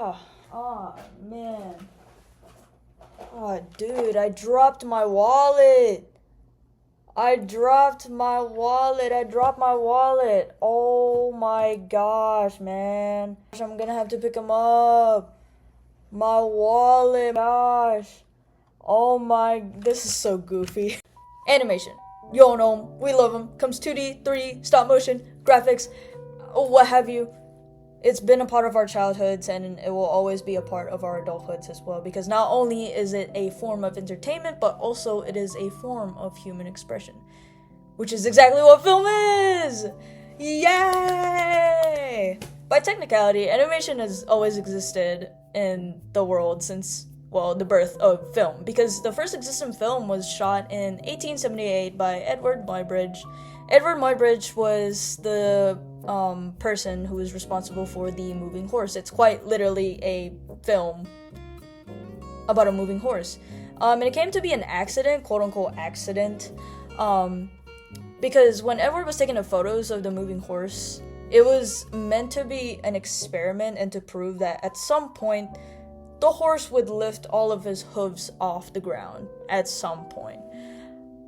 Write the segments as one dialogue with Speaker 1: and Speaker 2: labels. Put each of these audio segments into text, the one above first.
Speaker 1: Oh, man. Oh, dude, I dropped my wallet. Oh my gosh, man. I'm gonna have to pick him up. My wallet, gosh. Oh my, this is so goofy. Animation. You all know him. We love him. Comes 2D, 3D, stop motion, graphics, what have you. It's been a part of our childhoods, and it will always be a part of our adulthoods as well, because not only is it a form of entertainment, but also it is a form of human expression, which is exactly what film is! Yay! By technicality, animation has always existed in the world since, well, the birth of film, because the first existing film was shot in 1878 by Edward Muybridge. Edward Muybridge was the person who was responsible for the moving horse. It's quite literally a film about a moving horse. And it came to be an accident, quote-unquote accident, because when Edward was taking the photos of the moving horse, it was meant to be an experiment and to prove that at some point, the horse would lift all of his hooves off the ground at some point.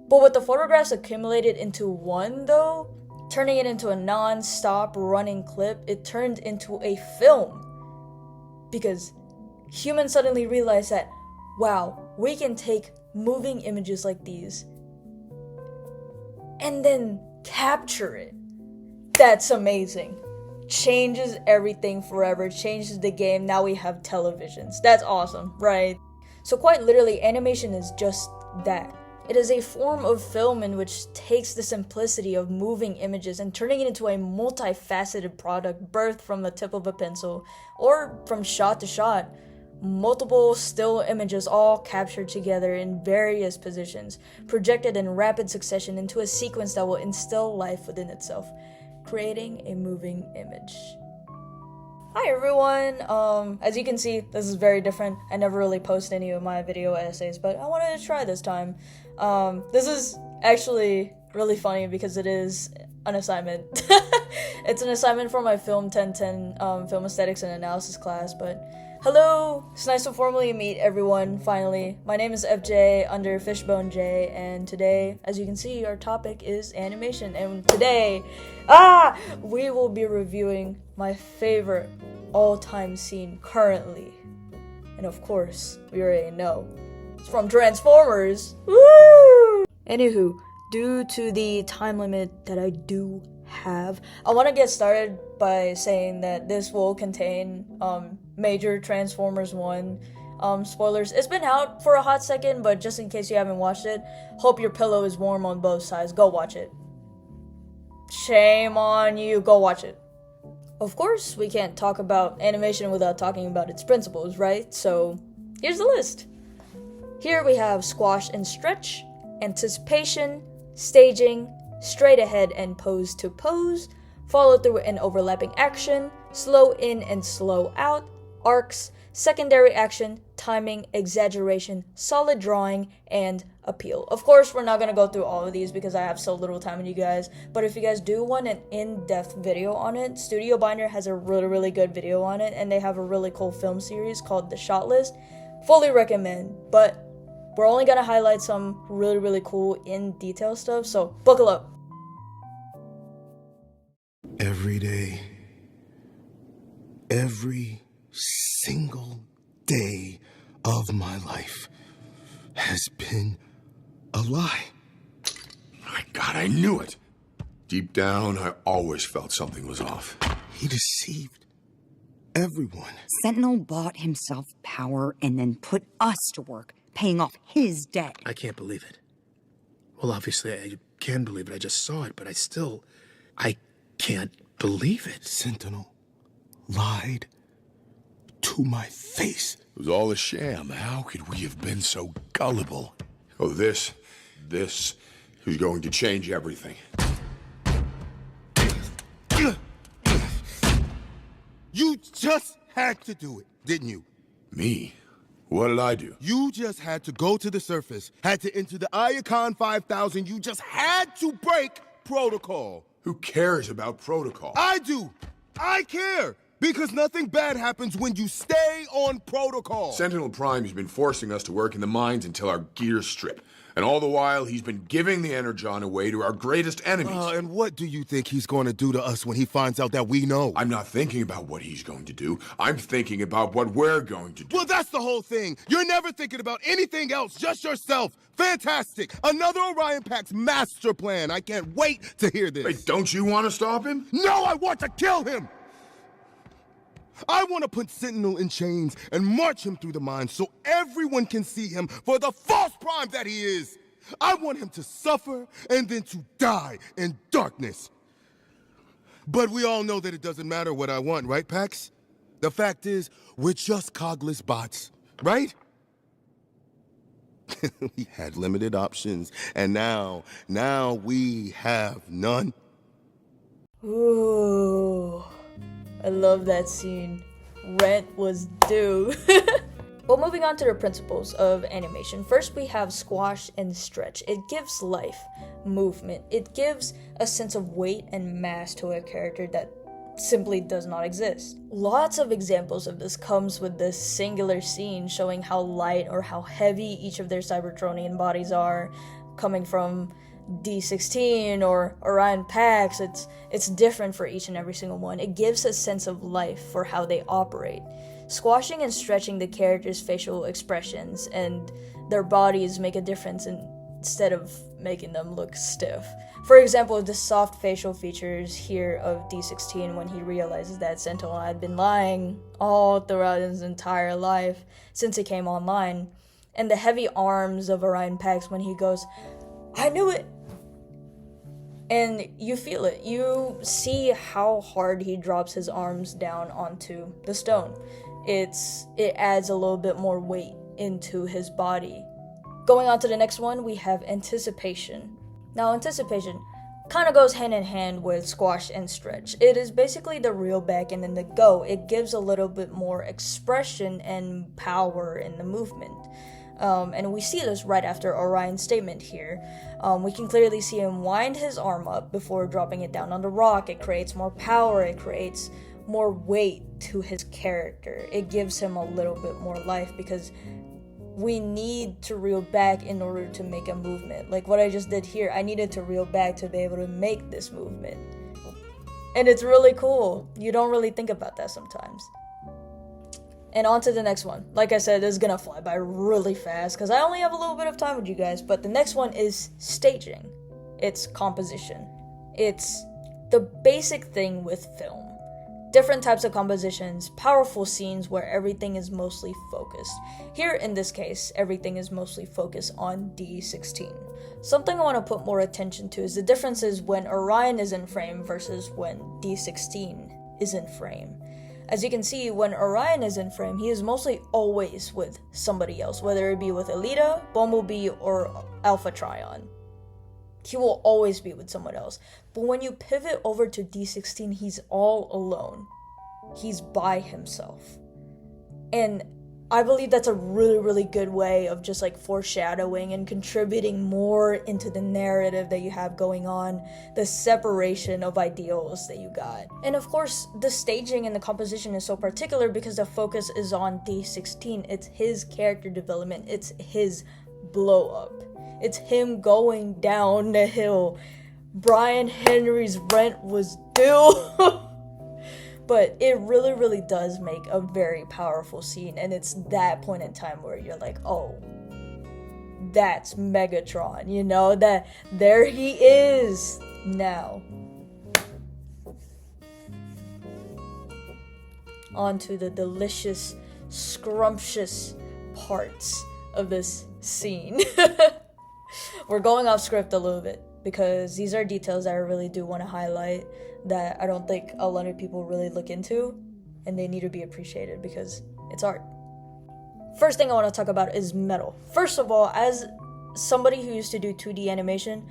Speaker 1: But with the photographs accumulated into one, though, turning it into a non-stop running clip, it turned into a film. Because humans suddenly realized that, wow, we can take moving images like these and then capture it. That's amazing. Changes everything forever, changes the game. Now we have televisions. That's awesome, right? So quite literally, animation is just that. It is a form of film in which takes the simplicity of moving images and turning it into a multifaceted product birthed from the tip of a pencil, or from shot to shot. Multiple still images all captured together in various positions, projected in rapid succession into a sequence that will instill life within itself, creating a moving image. Hi everyone, as you can see, this is very different. I never really post any of my video essays, but I wanted to try this time. This is actually really funny because it is an assignment. It's an assignment for my Film 1010 Film Aesthetics and Analysis class, but hello! It's nice to formally meet everyone, finally. My name is FJ under Fishbone J, and today, as you can see, our topic is animation, and today, we will be reviewing my favorite all-time scene currently. And of course, we already know. It's from Transformers! Woo! Anywho, due to the time limit that I do have, I want to get started by saying that this will contain major Transformers 1 spoilers. It's been out for a hot second, but just in case you haven't watched it, hope your pillow is warm on both sides. Go watch it. Shame on you. Go watch it. Of course, we can't talk about animation without talking about its principles, right? So, here's the list. Here we have squash and stretch, anticipation, staging, straight ahead and pose to pose, follow through and overlapping action, slow in and slow out, arcs, secondary action, timing, exaggeration, solid drawing, and appeal. Of course, we're not going to go through all of these because I have so little time with you guys, but if you guys do want an in-depth video on it, Studio Binder has a really good video on it, and they have a really cool film series called The Shot List. Fully recommend, but we're only going to highlight some really cool in-detail stuff, so buckle up.
Speaker 2: Every day, every single day of my life has been a lie.
Speaker 3: My God, I knew it. Deep down, I always felt something was off.
Speaker 2: He deceived everyone.
Speaker 4: Sentinel bought himself power and then put us to work, paying off his debt.
Speaker 5: I can't believe it. Well, obviously, I can believe it. I just saw it, but I can't believe it.
Speaker 2: Sentinel lied to my face.
Speaker 3: It was all a sham. How could we have been so gullible? Oh, this is going to change everything.
Speaker 2: You just had to do it, didn't you?
Speaker 3: Me? What did I do?
Speaker 2: You just had to go to the surface, had to enter the Iacon 5000. You just had to break protocol.
Speaker 3: Who cares about protocol?
Speaker 2: I do. I care. Because nothing bad happens when you stay on protocol.
Speaker 3: Sentinel Prime's been forcing us to work in the mines until our gears strip. And all the while, he's been giving the Energon away to our greatest enemies.
Speaker 2: And what do you think he's going to do to us when he finds out that we know?
Speaker 3: I'm not thinking about what he's going to do. I'm thinking about what we're going to do.
Speaker 2: Well, that's the whole thing. You're never thinking about anything else, just yourself. Fantastic. Another Orion Pack's master plan. I can't wait to hear this.
Speaker 3: Wait, don't you want to stop him?
Speaker 2: No, I want to kill him! I want to put Sentinel in chains and march him through the mines so everyone can see him for the false prime that he is. I want him to suffer and then to die in darkness. But we all know that it doesn't matter what I want, right, Pax? The fact is, we're just cogless bots, right? We had limited options, and now we have none.
Speaker 1: Ooh. I love that scene. Rent was due. Well, moving on to the principles of animation. First, we have squash and stretch. It gives life, movement. It gives a sense of weight and mass to a character that simply does not exist. Lots of examples of this comes with this singular scene showing how light or how heavy each of their Cybertronian bodies are, coming from D16 or Orion Pax. It's different for each and every single one. It gives a sense of life for how they operate. Squashing and stretching the characters' facial expressions and their bodies make a difference instead of making them look stiff. For example, the soft facial features here of D16 when he realizes that Sentinel had been lying all throughout his entire life since he came online, and the heavy arms of Orion Pax when he goes, "I knew it!" And you feel it. You see how hard he drops his arms down onto the stone. It adds a little bit more weight into his body. Going on to the next one, we have anticipation. Now, anticipation kind of goes hand in hand with squash and stretch. It is basically the reel back and then the go. It gives a little bit more expression and power in the movement. And we see this right after Orion's statement here. We can clearly see him wind his arm up before dropping it down on the rock. It creates more power. It creates more weight to his character. It gives him a little bit more life because we need to reel back in order to make a movement. Like what I just did here, I needed to reel back to be able to make this movement. And it's really cool. You don't really think about that sometimes. And on to the next one. Like I said, this is gonna fly by really fast because I only have a little bit of time with you guys. But the next one is staging. It's composition. It's the basic thing with film. Different types of compositions, powerful scenes where everything is mostly focused. Here, in this case, everything is mostly focused on D16. Something I want to put more attention to is the differences when Orion is in frame versus when D16 is in frame. As you can see, when Orion is in frame, he is mostly always with somebody else, whether it be with Elita, Bumblebee, or Alpha Trion. He will always be with someone else. But when you pivot over to D16, he's all alone. He's by himself. And I believe that's a really, really good way of just like foreshadowing and contributing more into the narrative that you have going on, the separation of ideals that you got. And of course, the staging and the composition is so particular because the focus is on D16. It's his character development. It's his blow up. It's him going down the hill. Brian Henry's rent was due. But it really, really does make a very powerful scene. And it's that point in time where you're like, oh, that's Megatron. You know, that there he is now. On to the delicious, scrumptious parts of this scene. We're going off script a little bit because these are details that I really do want to highlight that I don't think a lot of people really look into, and they need to be appreciated because it's art. First thing I want to talk about is metal. First of all, as somebody who used to do 2D animation,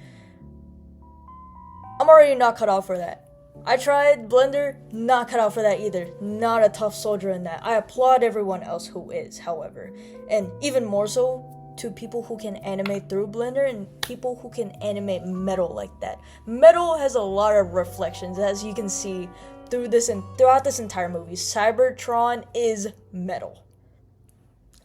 Speaker 1: I'm already not cut out for that. I tried Blender, not cut out for that either. Not a tough soldier in that. I applaud everyone else who is, however, and even more so to people who can animate through Blender and people who can animate metal like that. Metal has a lot of reflections, as you can see throughout this entire movie, Cybertron is metal.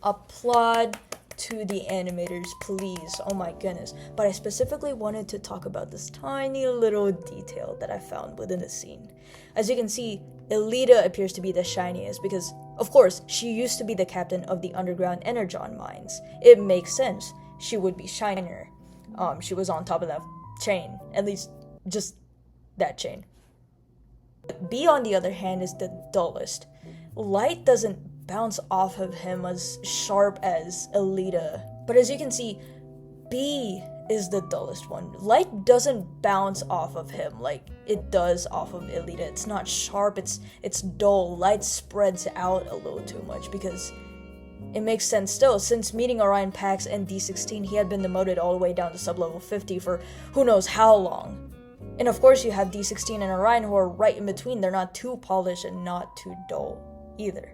Speaker 1: Applaud to the animators, please. Oh my goodness. But I specifically wanted to talk about this tiny little detail that I found within the scene. As you can see, Elita appears to be the shiniest because, of course, she used to be the captain of the underground energon mines. It makes sense. She would be shinier. She was on top of that chain. At least, just that chain. B, on the other hand, is the dullest. Light doesn't bounce off of him as sharp as Elita. But as you can see, B is the dullest one. Light doesn't bounce off of him like it does off of Elita. It's not sharp, it's dull. Light spreads out a little too much because it makes sense still. Since meeting Orion Pax and D16, he had been demoted all the way down to sub-level 50 for who knows how long. And of course you have D16 and Orion who are right in between. They're not too polished and not too dull either.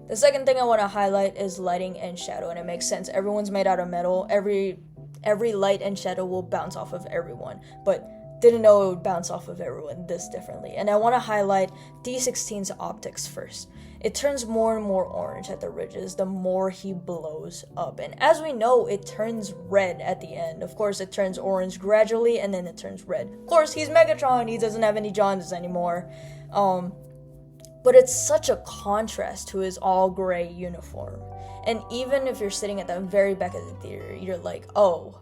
Speaker 1: The second thing I want to highlight is lighting and shadow, and it makes sense. Everyone's made out of metal. Every light and shadow will bounce off of everyone, but didn't know it would bounce off of everyone this differently. And I want to highlight D16's optics first. It turns more and more orange at the ridges the more he blows up. And as we know, it turns red at the end. Of course, it turns orange gradually, and then it turns red. Of course, he's Megatron. He doesn't have any jaundice anymore. But it's such a contrast to his all-gray uniform. And even if you're sitting at the very back of the theater, you're like, oh,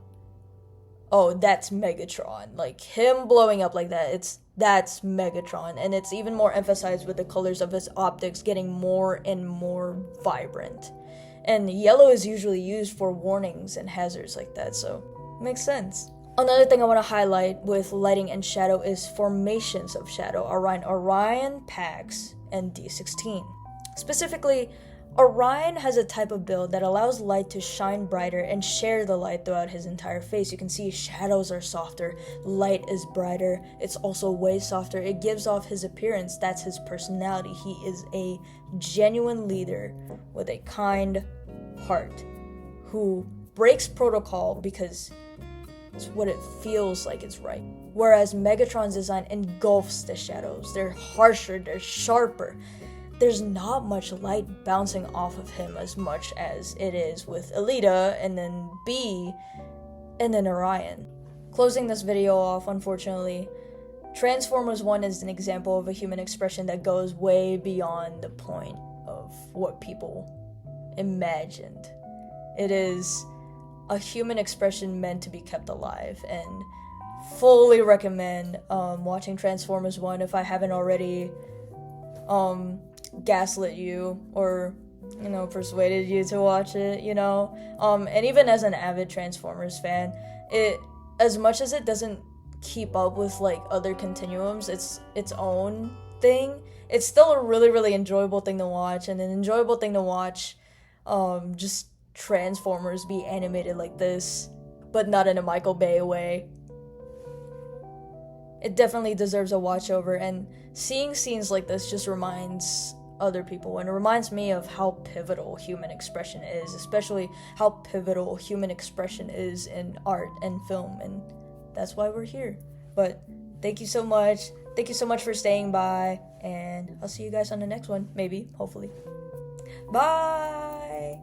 Speaker 1: that's Megatron. Like, him blowing up like that, that's Megatron. And it's even more emphasized with the colors of his optics getting more and more vibrant. And yellow is usually used for warnings and hazards like that, so it makes sense. Another thing I want to highlight with lighting and shadow is formations of shadow around Orion, Pax, and D16. Specifically, Orion has a type of build that allows light to shine brighter and share the light throughout his entire face. You can see shadows are softer, light is brighter, it's also way softer. It gives off his appearance, that's his personality. He is a genuine leader with a kind heart who breaks protocol because it's what it feels like is right. Whereas Megatron's design engulfs the shadows. They're harsher, they're sharper. There's not much light bouncing off of him as much as it is with Elita, and then B, and then Orion. Closing this video off, unfortunately, Transformers 1 is an example of a human expression that goes way beyond the point of what people imagined. It is a human expression meant to be kept alive, and fully recommend watching Transformers 1 if I haven't already gaslit you or persuaded you to watch it, and even as an avid Transformers fan, it, as much as it doesn't keep up with like other continuums, its own thing, it's still a really, really enjoyable thing to watch, and an enjoyable thing to watch just Transformers be animated like this, but not in a Michael Bay way. It definitely deserves a watch over, and seeing scenes like this just reminds other people, and it reminds me of how pivotal human expression is, especially how pivotal human expression is in art and film, and that's why we're here. But thank you so much for staying by, and I'll see you guys on the next one, maybe, hopefully. Bye!